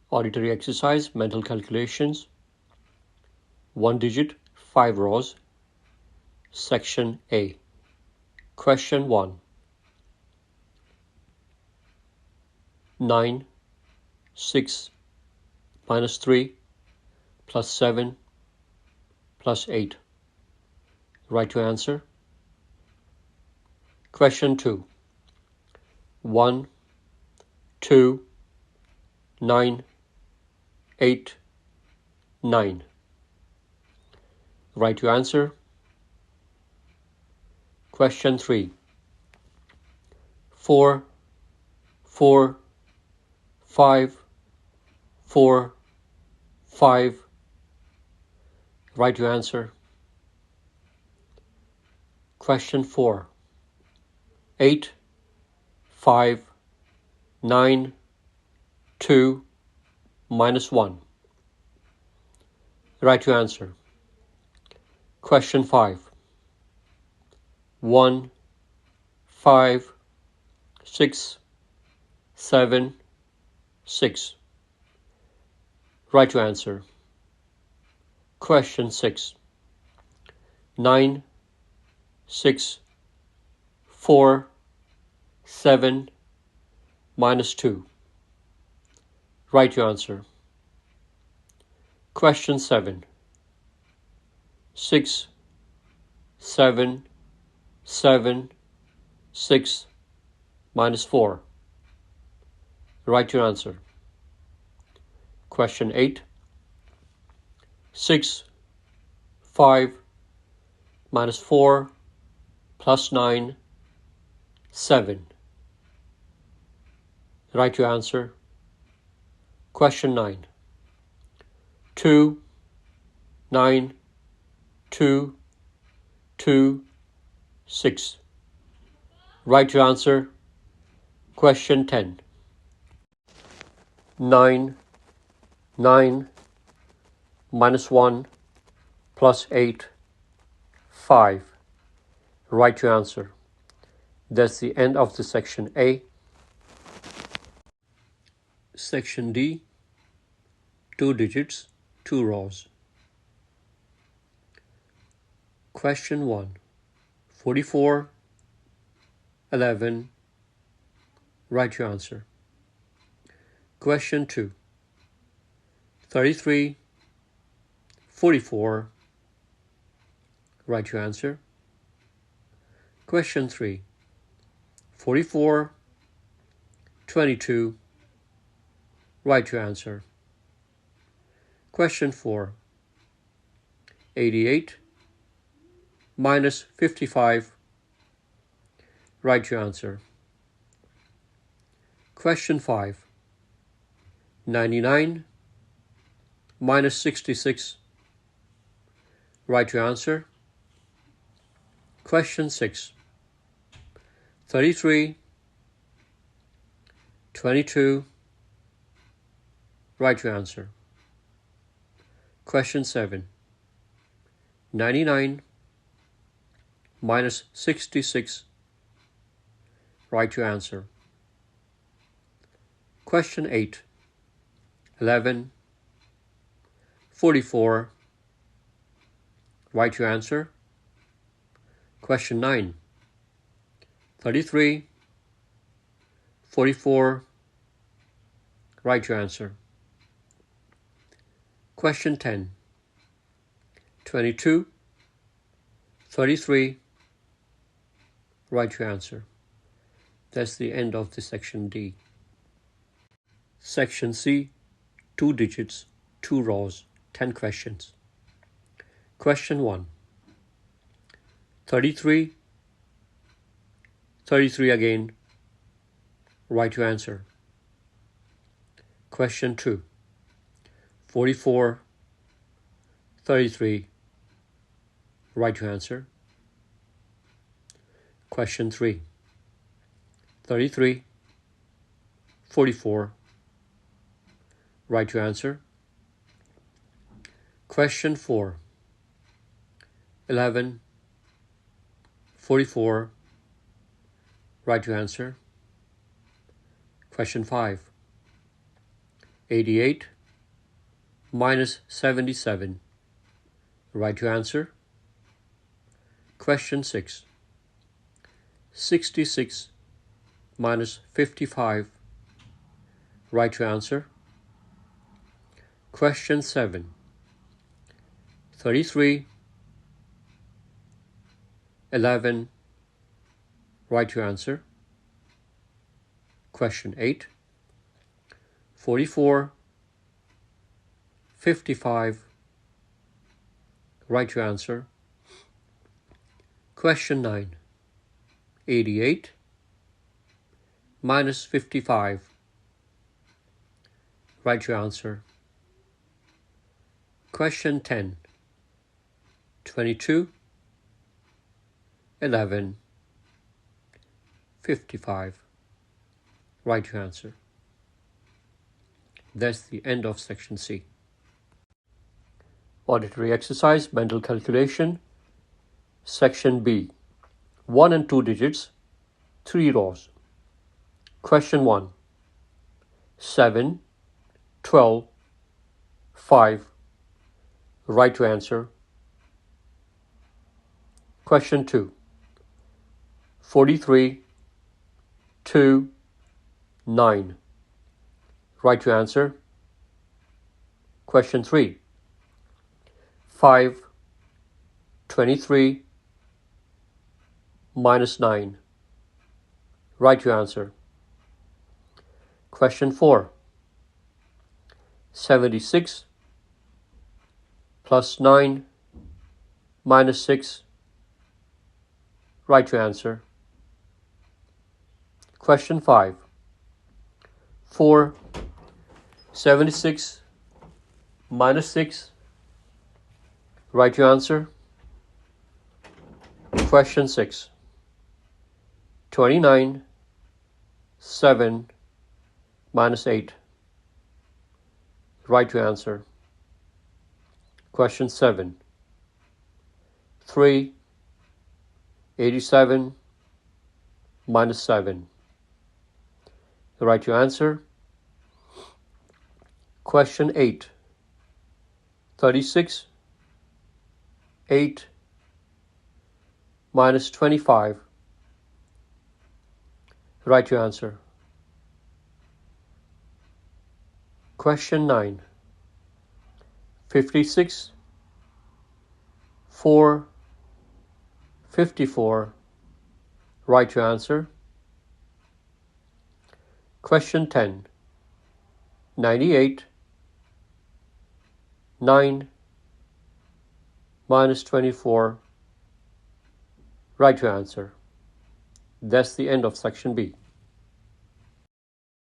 Auditory exercise, mental calculations, 1 digit, 5 rows, section A. Question 1. 9, 6, minus 3, plus 7, plus 8. Right to answer. Question 2. 1, 2, 9, 8, 9. Right to answer. Question 3. 4, 4, 5, 4, 5. Right to answer. Question 4. 8, 5, 9, 2, minus 1. Right to answer. Question 5. 1, 5, 6, 7, 6. Right to answer. Question 6. 9, 6, 4, 7, minus 2. Right to answer. Question 7. 6, 7, 7, 6, minus 4. Right to answer. Question 8. 6, 5, minus 4, plus 9, 7. Right to answer. Question 9. 2, 9, 2, 2, 6. Right to answer. Question 10. 9, 9, minus 1, plus 8, 5. Right to answer. That's the end of the section A. Section D, 2 digits, 2 rows. Question 1. 44, 11. Right to answer. Question 2. 33, 44. Right to answer. Question 3. 44, 22. Right to answer. Question 4. 88 minus 55. Right to answer. Question 5. 99 minus 66. Right to answer. Question 6. 33, 22. Right to answer. Question 7. 99 minus 66. Right to answer. Question 8. 11, 44. Right to answer. Question 9. 33, 44. Right to answer. Question 10. 22, 33. Right to answer. That's the end of the section D. Section C, 2 digits, 2 rows, 10 questions. Question 1. 33, 33 again. Right to answer. Question 2. 44, 33. Right to answer. Question 3. 33, 44. Right to answer. Question 4. 11, 44. Right to answer. Question 5. 88 minus 77. Write your answer. Question 6. 66 minus 55. Write your answer. Question 7. 33, 11. Write your answer. Question 8. 44, 55. Write your answer. Question 9. 88 minus 55. Write your answer. Question 10. 22, 11, 55. Write your answer. That's the end of section C. Auditory exercise, mental calculation. Section B. 1 and 2 digits, 3 rows. Question 1. 7, 12, 5. Write your answer. Question 2. 43, 2, 9. Write your answer. Question 3. 5, 23, minus 9. Write your answer. Question 4. 76 plus 9 minus 6. Write your answer. Question 5. 4, 76 minus 6. Write your answer. Question 6. 29, 7 minus 8. Write your answer. Question 7. 3, 87 minus 7. Write your answer. Question 8. 36, 8 minus 25. Write your answer. Question 9. 56, 4, 54. Write your answer. Question 10. 98, 9 minus 24. Write your answer. That's the end of section B.